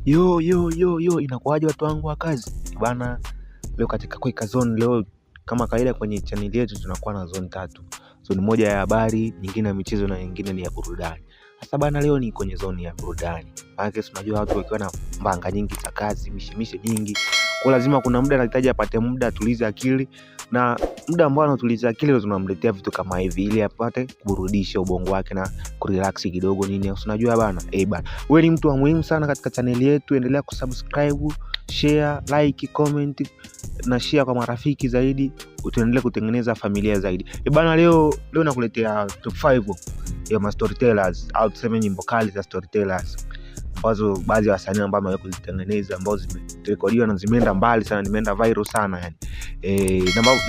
Yo, inakuaje watu wangu wa kazi? Bana, leo katika Kweka Zone, leo kama kawaida kwenye channel yetu tunakuwa na zone 3. Zone moja ya habari, nyingine ya michezo na nyingine ni ya burudani. Sasa bana, leo ni kwenye zone ya burudani. Maana tunajua watu wakiwa na mbanga nyingi za kazi, mishemishe nyingi, kwa lazima kuna muda anahitaji apate muda atulize akili, na muda ambao anatuliza akili ndio tunamletea vitu kama hivi ili apate kuburudisha ubongo wake na kurelax kidogo nini. Unajua bana, bana, wewe ni mtu wa muhimu sana katika channel yetu. Endelea kusubscribe, share, like, comment na share kwa marafiki zaidi, utaendelea kutengeneza familia zaidi. Bana, leo nakuletea top 5 ya storytellers au tuseme nyimbo kali za storytellers ambazo baadhi ya wasanii ambao wameweza kuzitengeneza, ambazo zimerekodiwa na zimeenda mbali sana, nimeenda viral sana yani.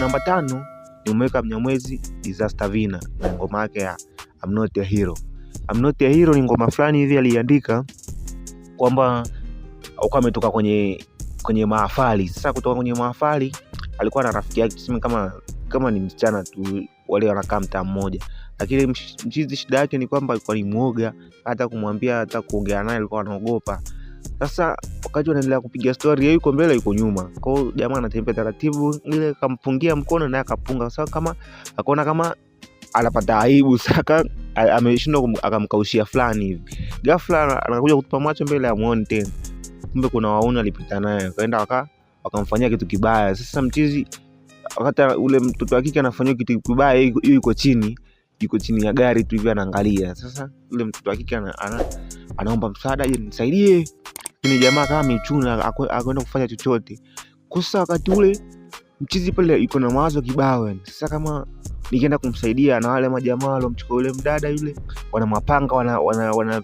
Namba 5 nimeweka Mnyamwezi Disaster Vina na ngoma yake ya I'm Not a Hero. I'm Not a Hero ni ngoma fulani hivi aliandika kwamba alikuwa ametoka kwenye mahafali. Sasa kutoka kwenye mahafali alikuwa na rafiki yake, tuseme kama ni msichana tu, wale wanakaa mtaa mmoja, lakini mchizi shida yake ni kwamba alikuwa ni muoga, hata kumwambia hata kuongea naye alikuwa anaogopa. Sasa wakati wanaendelea kupiga story, yeye yuko mbele yuko nyuma, kwa hiyo jamaa anatembea taratibu, ile kampungia mkono naye akapunga. Sasa kama akaona kama anapata aibu, saka ameshindwa akamkaushia fulani hivi, ghafla anakuja kutupa macho mbele ya muone tena, kumbe kuna wauni alipita naye, akaenda wakamfanyia kitu kibaya. Sasa mchizi wakati ule mtoto wa kike anafanywa kitu kibaya, yuko chini ya gari tu hivi anaangalia. Sasa ule mtoto wa kike anaomba msaada, je, nisaidie. Lakini jamaa kama amechuna akaenda kufanya chochote. Sasa wakati ule mchizi pale yuko na mawazo kibao yani. Sasa kama nikienda kumsaidia na wale majamaa walomchukua yule mdada yule, wana mapanga, wana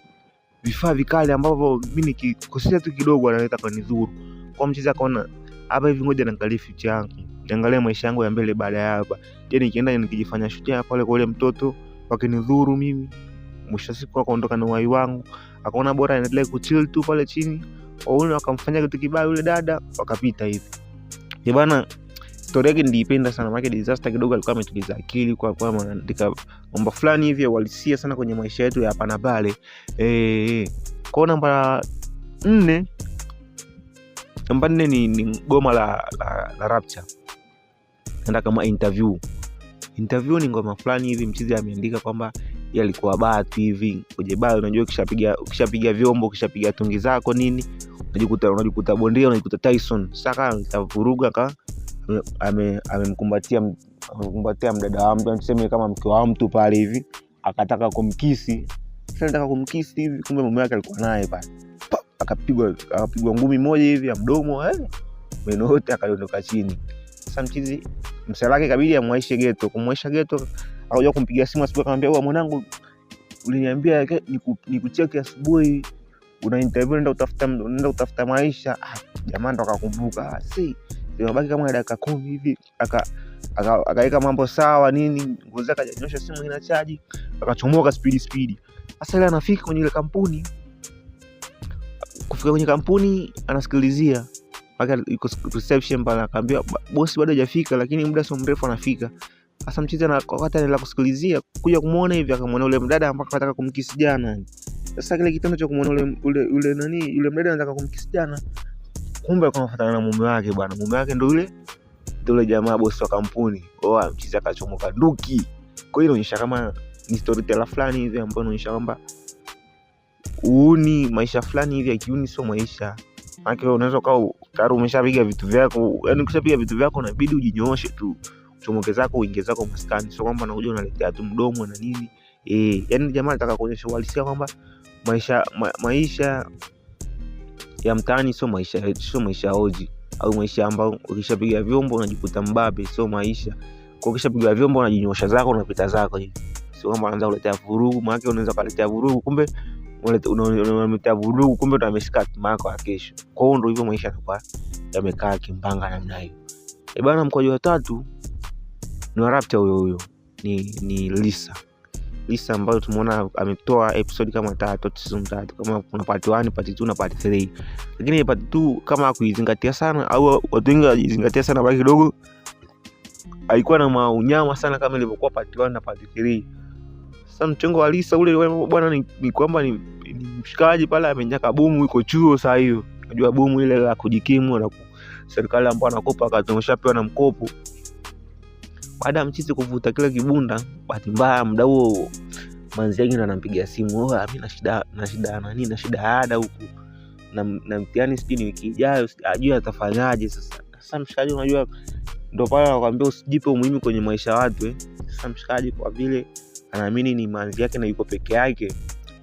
vifaa vikali ambavyo mimi nikikosea tu kidogo wanaleta kanidhuru. Kwa mchizi akaona hapa hivi, ngoja niangalie future yangu, niangalie maisha yangu ya mbele baada ya hapa. Je, nikienda nikijifanya shujaa pale kwa yule mtoto wakinidhuru mimi, mwisho siku akaondoka na uhai wangu. Akaona bora aendelee kuchill tu pale chini, waone wakamfanyia kitu kibaya yule dada, wakapita hivi. Bana, story yake nilipenda sana, maana Disaster kidogo alikuwa ametuliza akili kwa anaandika mambo fulani hivi walisia sana kwenye maisha yetu ya hapa na pale. Kwa namba 4 ni goma la Rapture, nenda kama interview ni ngoma fulani hivi mchizi ameandika kwamba yeye alikuwa batu hivi kwenye bar. Unajua ukishapiga vyombo, ukishapiga tungi zako nini, unajikuta bondia, unajikuta Tyson. Saka atavuruga amemkumbatia mdada wa mtu, tuseme kama mke wa mtu pale hivi, akataka kumkisi. Sasa anataka kumkisi hivi, kumbe mume wake alikuwa naye pale, akapigwa ngumi moja hivi ya mdomo, meno yote akadondoka chini. Sasa mchizi msalake kabidi amwaishe geto. Kumwaisha geto, akaja kumpigia simu asubuhi, akamwambia wewe mwanangu, uliniambia nikucheki asubuhi, una interview, nenda utafuta maisha. Jamaa ndo akakumbuka, imebaki kama dakika 10 hivi, akaweka mambo sawa nini, ngozi akajanyosha, simu ina charge, akachomoka speed. Sasa ile anafika kwenye ile kampuni, kufika kwenye kampuni anasikilizia mpaka iko reception pale, akaambia boss bado hajafika, lakini muda sio mrefu anafika. Sasa mchizi wakati anaendelea kusikilizia, kuja kumuona hivi, akamwona yule mdada ambaye anataka kumkisi jana. Sasa kile kitendo cha kumuona yule mdada anataka kumkisi jana, kumbe alikuwa anafuatana na mume wake bwana. Mume wake ndio yule jamaa boss wa kampuni. Mchizi akachomoka nduki. Kwa hiyo inaonyesha kama ni storyteller fulani hivi ambayo inaonyesha kwamba uuni maisha fulani hivi ya kiuni sio maisha. Maana unaweza kuwa tayari umeshapiga vitu vyako, yani ukishapiga vitu vyako inabidi ujinyooshe tu, uchomoke zako uingie zako maskani, sio kwamba unakuja unaletea tu mdomo na nini. Yani jamaa anataka kuonyesha uhalisia kwamba maisha ya mtaani sio maisha hoji, au maisha ambayo ukishapiga vyombo unajikuta mbabe, sio maisha. Kwa ukishapiga vyombo unajinyosha zako unapita zako hivi, sio kwamba unaanza kuletea vurugu. Maana unaweza kuletea vurugu, kumbe unaletea vurugu, kumbe utameshika mako ya kesho. Kwa hiyo ndio hivyo maisha yanakuwa yamekaa kimbanga namna hiyo. Bana, mkojo wa 3 ni Rapture huyo ni Lisa ambayo tumeona ametoa episode kama 3 season 3, kama kuna part 1, part 2 na part 3. Lakini part 2 kama kuizingatia sana, au watu wengi wajizingatia sana bali kidogo, haikuwa na maunyama sana kama ilivyokuwa part 1 na part 3. Sasa mchengo wa Lisa ule bwana ni kwamba ni mshikaji pale amenyaka bomu iko chuo saa hiyo. Unajua bomu ile la kujikimu na serikali ambayo anakopa akatoshapewa na mkopo. Baada ya mchizi kuvuta kile kibunda, bahati mbaya muda huo manzi yake anampigia simu, mimi na shida ada huku. Na mtihani sijui ni wiki ijayo, ajui atafanyaje sasa. Sasa mshikaji unajua ndio pale anakuambia usijipe umuhimu kwenye maisha ya watu. Sasa mshikaji kwa vile anaamini ni manzi yake na yuko peke yake,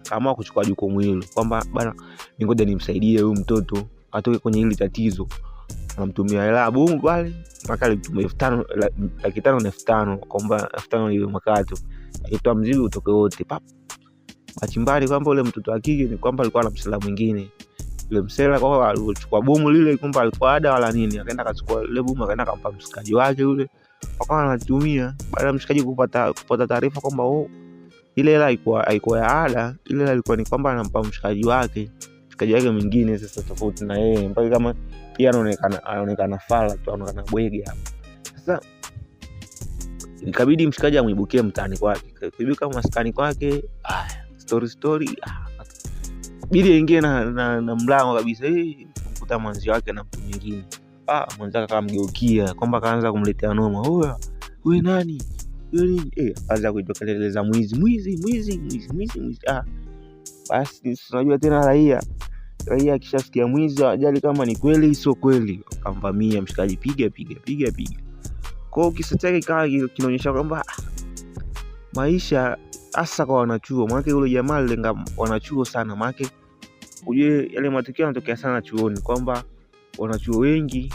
kama kuchukua jukumu hilo kwamba bana ngoja nimsaidie huyu mtoto atoke kwenye hili tatizo. Anamtumia hela bomu pale, mpaka alitumia 5,000 na 5,000 kwamba 5,000 ile makato. Itoa mzigo utoke wote pap. Bachimbali kwamba ule mtoto wa kike ni kwamba alikuwa na msela mwingine. Yule msela kwa alichukua bomu lile kwamba alikuwa ada wala nini, akaenda akachukua ile bomu akaenda akampa mshikaji wake yule. Wakawa anatumia. Baada ya mshikaji kupata taarifa kwamba ile hela haikuwa ya ada, ile hela ilikuwa ni kwamba anampa mshikaji wake mwingine sasa tofauti na yeye, mpaka kama pia anaonekana fala tu, anaonekana bwege hapo. Sasa ikabidi mshikaji amuibukie mtaani kwake. Kuibuka maskani kwake, story bidi aingie na mlango kabisa, kukuta mwanzi wake na mtu mwingine. Mwanzaka kama mgeukia kwamba kaanza kumletea noma. Wewe nani? Wewe nini? Kaanza kuitokeleza mwizi. Basi unajua tena raia akishasikia mwizi ajali kama ni kweli sio kweli, akamvamia mshikaji, piga. Kwa hiyo kisa chake kinaonyesha kwamba maisha hasa kwa wanachuo, maana yule jamaa alilenga wanachuo sana. Maana uje yale matukio yanatokea sana chuoni, kwamba wanachuo wengi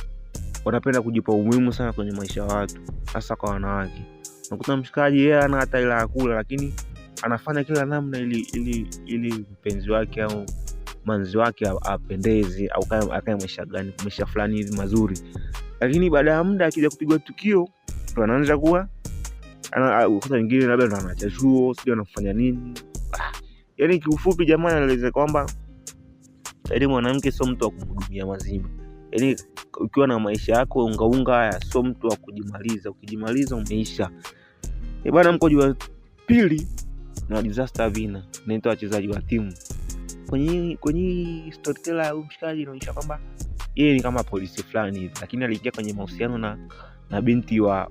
wanapenda kujipa umuhimu sana kwenye maisha ya watu, hasa kwa wanawake. Unakuta mshikaji yeye ana hata ila akula, lakini anafanya kila namna ili mpenzi wake au manzi wake apendeze au akae maisha fulani hivi mazuri. Lakini baada ya muda akija kupigwa tukio ndo anaanza kuwa kwa wengine labda ndo anaacha chuo, sio anafanya nini. Yaani kiufupi jamaa anaeleza kwamba yaani mwanamke sio mtu wa kumhudumia mazima. Yaani ukiwa na maisha yako ungaunga haya, sio mtu wa kujimaliza. Ukijimaliza umeisha. Bwana, mkojo wa pili na Disaster Vina naitwa wachezaji wa timu. Kwenye storyteller au mshikaji anaonyesha kwamba yeye ni kama polisi fulani hivi, lakini aliingia kwenye mahusiano na binti wa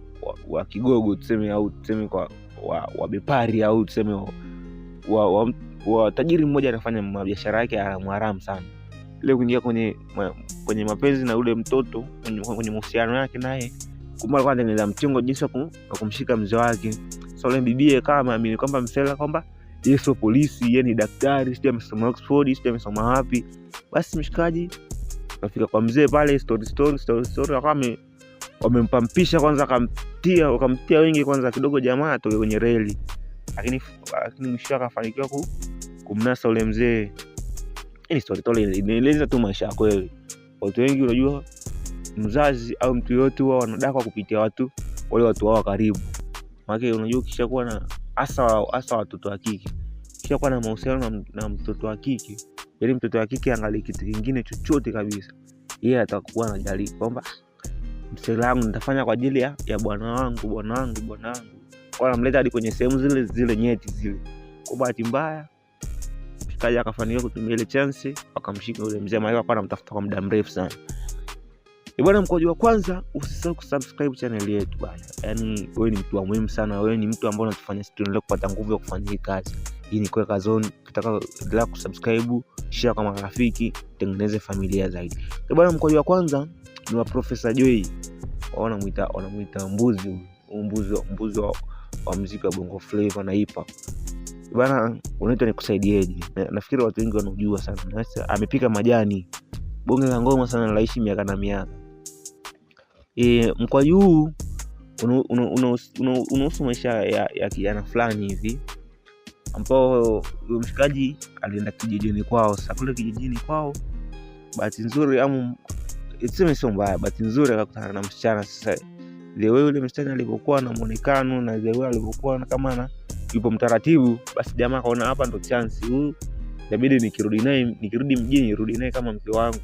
kigogo tuseme, au tuseme kwa wa bepari, au tuseme wa tajiri mmoja anafanya biashara yake haramu sana. Ile kuingia kwenye mapenzi na ule mtoto kwenye mahusiano yake naye, kumbe alikuwa anatengeneza mchongo jinsi ya kumshika mzee wake. So ile bibie kama ameamini kwamba msela kwamba yeye sio polisi, yeye ni daktari, sio amesoma Oxford, sio amesoma wapi. Basi mshikaji kafika kwa mzee pale, story akame wamempampisha kwanza, wakamtia wengi kwanza kidogo jamaa atoke kwenye reli, lakini mwisho akafanikiwa kumnasa ule mzee. Ni story inaeleza tu maisha ya kweli. Watu wengi unajua mzazi au mtu yote huwa wanadaka kupitia watu wao karibu. Maana unajua kishakuwa na hasa watoto wa kike, kishakuwa na mahusiano na mtoto wa kike, yaani mtoto wa kike angalie kitu kingine chochote kabisa, yeye atakuwa anajali kwamba msela wangu nitafanya kwa ajili ya bwana wangu. Wala mleta hadi kwenye sehemu zile nyeti zile. Kwa bahati mbaya mshikaji akafanikiwa kutumia ile chance, akamshika yule mzee ambaye alikuwa anamtafuta kwa muda mrefu sana. Bwana, mkojo wa kwanza, usisahau kusubscribe channel yetu bwana. Yaani wewe ni mtu wa muhimu sana, wewe ni mtu ambaye unatufanya sisi tuendelee kupata nguvu ya kufanya hii kazi. Hii ni Kweka Zone. Ukitaka endelea kusubscribe, share kwa marafiki, tengeneze familia zaidi. Bwana, mkojo wa kwanza ni wa Professor Joy. Wanamuita mbuzi wa muziki wa Bongo Flava na hip hop. Bwana, unaitwa Nikusaidieje. Nafikiri watu wengi wanajua sana. Amepika majani. Bonge la ngoma sana, anaishi miaka na miaka. Mkwaju huu unahusu maisha ya kijana fulani hivi, ambao mshikaji alienda kijijini kwao. Sasa kule kijijini kwao, bahati nzuri sio mbaya, bahati nzuri akakutana na msichana. Sasa yule msichana alipokuwa na muonekano na yule alipokuwa kama yupo mtaratibu, basi jamaa akaona hapa ndo chance, huyu inabidi nikirudi mjini nirudi naye kama mke wangu.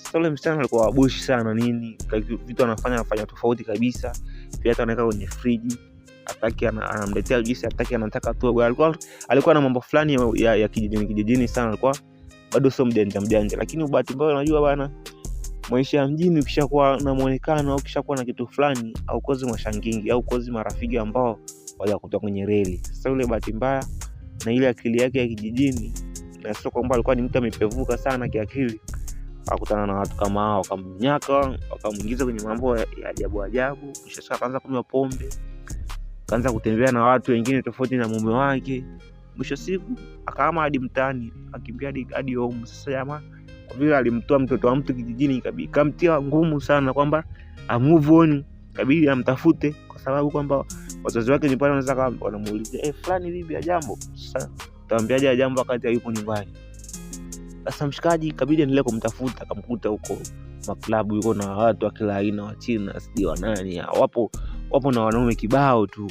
Sasa yule msichana alikuwa wabushi sana nini, vitu anafanya tofauti kabisa. Pia hata anaweka kwenye friji, hataki, anamletea juisi hataki, anataka tu. Alikuwa na mambo fulani ya kijijini sana, alikuwa bado sio mjanja. Lakini bahati mbaya, unajua bana, maisha ya mjini ukishakuwa na muonekano au ukishakuwa na kitu fulani, au kozi mashangingi au kozi marafiki ambao wale kutoka kwenye reli. Sasa yule bahati mbaya na ile akili yake ya kijijini, na sio kwamba alikuwa ni mtu amepevuka sana kiakili, akakutana na watu kama hao, wakamnyaka, wakamuingiza kwenye mambo ya ajabu. Kisha akaanza kunywa pombe, akaanza kutembea na watu wengine tofauti na mume wake. Mwisho siku akahama hadi mtaani, akimbia hadi home. Sasa jamaa kwa vile alimtoa mtoto wa mtu kijijini, ikamtia ngumu sana kwamba move on, kabidi amtafute, kwa sababu kwamba wazazi wake ni pale wanaweza wanamuuliza fulani vipi jambo. Sasa tamwambiaje jambo wakati yupo nyumbani? Sasa mshikaji kabidi endelee kumtafuta, akamkuta huko maklabu, yuko na watu wa kila aina, wa China, sio wa nani, wapo na wanaume kibao tu.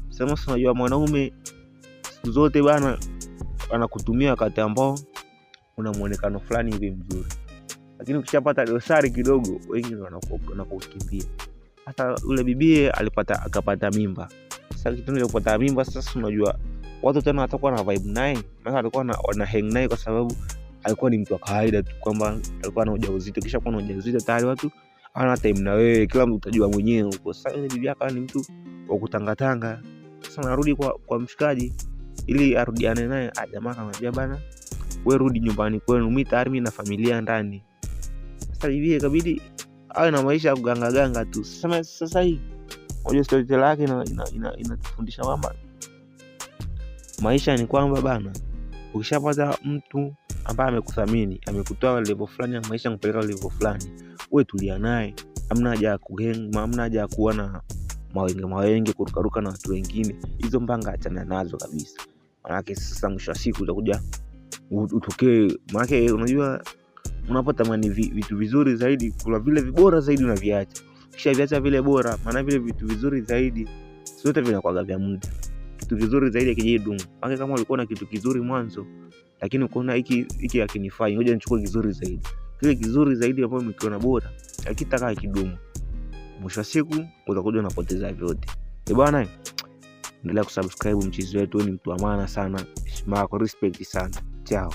Sasa unajua mwanaume siku zote bana anakutumia wakati ambao una muonekano fulani hivi mzuri, lakini ukishapata dosari kidogo, wengi wanakukimbia. Hata ule bibie akapata mimba. Sasa kitendo cha kupata mimba, sasa unajua watu tena watakuwa na vibe naye, maana alikuwa wana hang naye kwa sababu alikuwa ni mtu wa kawaida tu, kwamba alikuwa na ujauzito. Kisha kwa ujauzito tayari watu hawana time na wewe, kila mtu utajua mwenyewe huko. Sasa ile bibi akawa ni mtu wa kutangatanga. Sasa narudi kwa mshikaji ili arudiane naye. Jamaa akamwambia bana, wewe rudi nyumbani kwenu, mimi tayari na familia ndani. Sasa bibi ikabidi awe na maisha ya kuganga tu. Sasa hii moja story yake inatufundisha kwamba maisha ni kwamba bana, ukishapata mtu ambaye amekuthamini, amekutoa level fulani ya maisha kupeleka level fulani, wewe tulia naye. Hamna haja ya kugenga, hamna haja ya kuwa na mawenge kurukaruka na watu wengine. Hizo mbanga achana nazo kabisa. Maana sasa mwisho wa siku utakuja utokee. Maana unajua unapotamani vitu vizuri zaidi, kuna vile vibora zaidi unaviacha. Kisha viacha vile bora, maana vile vitu vizuri zaidi sote vinakuwa vya muda. Kitu kizuri zaidi kijidumu. Maana kama ulikuwa na kitu kizuri mwanzo, lakini ukaona hiki hakinifai, ngoja nichukue kizuri zaidi. Kile kizuri zaidi ambacho umekiona bora, hakitaka kidumu. Mwisho wa siku utakuja unapoteza vyote. Bwana, endelea kusubscribe mchezo wetu, ni mtu wa maana sana. Heshima yako, respect sana. Ciao.